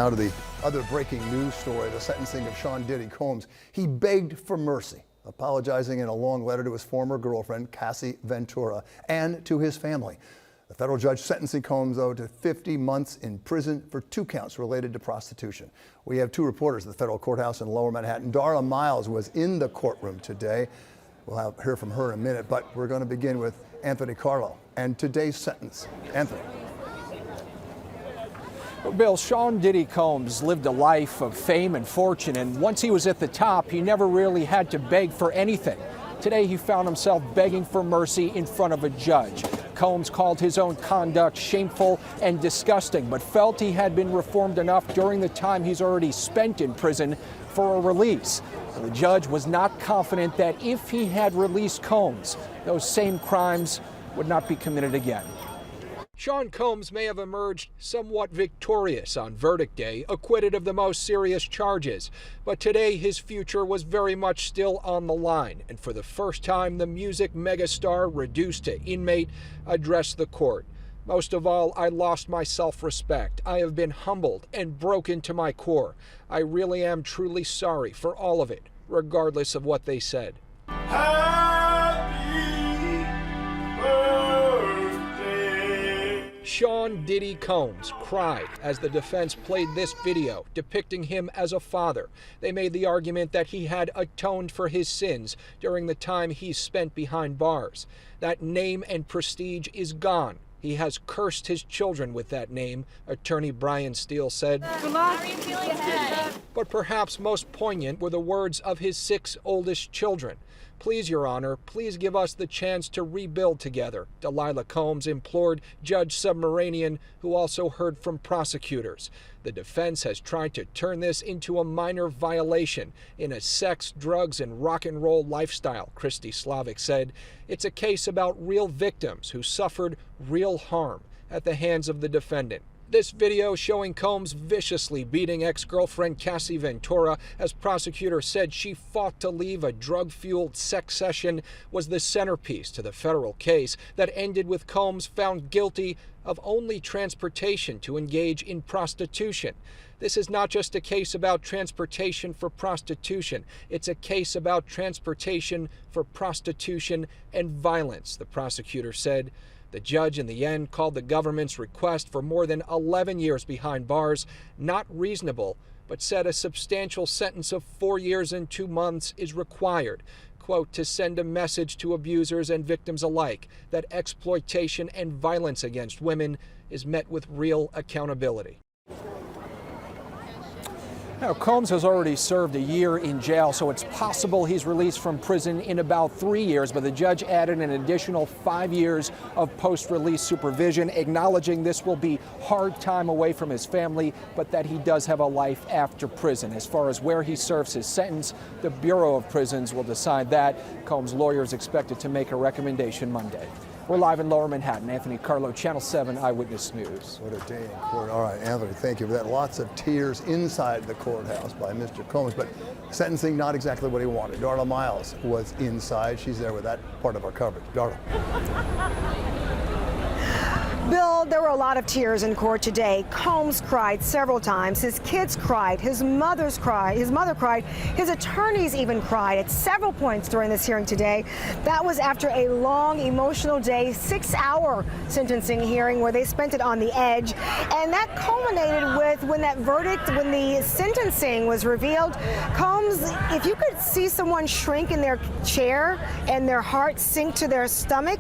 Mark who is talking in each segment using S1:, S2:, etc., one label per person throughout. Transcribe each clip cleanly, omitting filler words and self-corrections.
S1: Now to the other breaking news story, the sentencing of Sean Diddy Combs. He begged for mercy, apologizing in a long letter to his former girlfriend, Cassie Ventura, and to his family. The federal judge sentencing Combs, though, to 50 months in prison for 2 counts related to prostitution. We have 2 reporters at the federal courthouse in Lower Manhattan. Darla Miles was in the courtroom today. We'll hear from her in a minute, but we're going to begin with Anthony Carlo and today's sentence. Anthony.
S2: Bill, Sean Diddy Combs lived a life of fame and fortune, and once he was at the top, he never really had to beg for anything. Today, he found himself begging for mercy in front of a judge. Combs called his own conduct shameful and disgusting, but felt he had been reformed enough during the time he's already spent in prison for a release. The judge was not confident that if he had released Combs, those same crimes would not be committed again. Sean Combs may have emerged somewhat victorious on verdict day, acquitted of the most serious charges. But today, his future was very much still on the line. And for the first time, the music megastar, reduced to inmate, addressed the court. Most of all, I lost my self-respect. I have been humbled and broken to my core. I really am truly sorry for all of it, regardless of what they said. Sean Diddy Combs cried as the defense played this video depicting him as a father. They made the argument that he had atoned for his sins during the time he spent behind bars. That name and prestige is gone. He has cursed his children with that name, attorney Brian Steele said. But perhaps most poignant were the words of his 6 oldest children. Please, Your Honor, please give us the chance to rebuild together, Delilah Combs implored Judge Submaranian, who also heard from prosecutors. The defense has tried to turn this into a minor violation in a sex, drugs, and rock and roll lifestyle, Christy Slavic said. It's a case about real victims who suffered real harm at the hands of the defendant. This video showing Combs viciously beating ex-girlfriend Cassie Ventura, as prosecutors said she fought to leave a drug-fueled sex session, was the centerpiece to the federal case that ended with Combs found guilty of only transportation to engage in prostitution. This is not just a case about transportation for prostitution. It's a case about transportation for prostitution and violence, the prosecutor said. The judge in the end called the government's request for more than 11 years behind bars not reasonable, but said a substantial sentence of 4 years and 2 months is required, quote, to send a message to abusers and victims alike that exploitation and violence against women is met with real accountability. Now, Combs has already served a year in jail, so it's possible he's released from prison in about 3 years, but the judge added an additional 5 years of post-release supervision, acknowledging this will be hard time away from his family, but that he does have a life after prison. As far as where he serves his sentence, the Bureau of Prisons will decide that. Combs' lawyer is expected to make a recommendation Monday. We're live in Lower Manhattan. Anthony Carlo, Channel 7 Eyewitness News.
S1: What a day in court. All right, Anthony, thank you for that. Lots of tears inside the courthouse by Mr. Combs, but sentencing not exactly what he wanted. Darla Miles was inside. She's there with that part of our coverage. Darla.
S3: Bill, there were a lot of tears in court today. Combs cried several times. His kids cried. His mother cried. His attorneys even cried at several points during this hearing today. That was after a long, emotional day, 6-hour sentencing hearing where they spent it on the edge. And that culminated with when the sentencing was revealed. Combs, if you could see someone shrink in their chair and their heart sink to their stomach,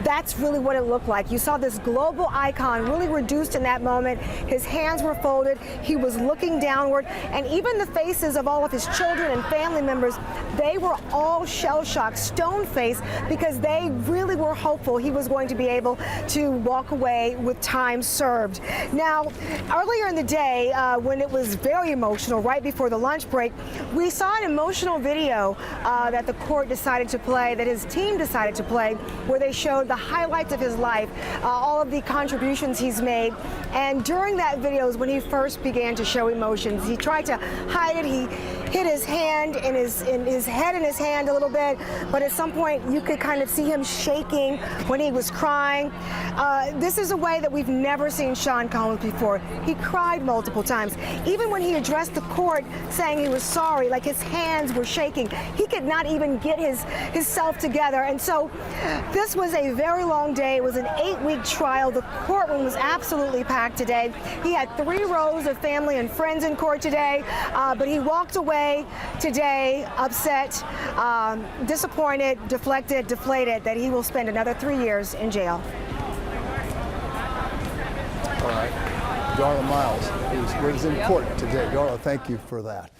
S3: that's really what it looked like. You saw this global icon really reduced in that moment. His hands were folded. He was looking downward. And even the faces of all of his children and family members, they were all shell-shocked, stone-faced, because they really were hopeful he was going to be able to walk away with time served. Now, earlier in the day, when it was very emotional, right before the lunch break, we saw an emotional video that the court decided to play, that his team decided to play, where they showed the highlights of his life, all of the contributions he's made. And during that video is when he first began to show emotions. He tried to hide it. He hid his hand in his head in his hand a little bit, but at some point you could kind of see him shaking when he was crying. This is a way that we've never seen Sean Combs before. He cried multiple times. Even when he addressed the court saying he was sorry, like his hands were shaking. He could not even get his self together. And so this was a very long day. It was an 8-week trial. The courtroom was absolutely packed today. He had 3 rows of family and friends in court today, but he walked away today upset, disappointed, deflected, deflated that he will spend another 3 years in jail.
S1: All right. Darla Miles was in court today. Darla, thank you for that.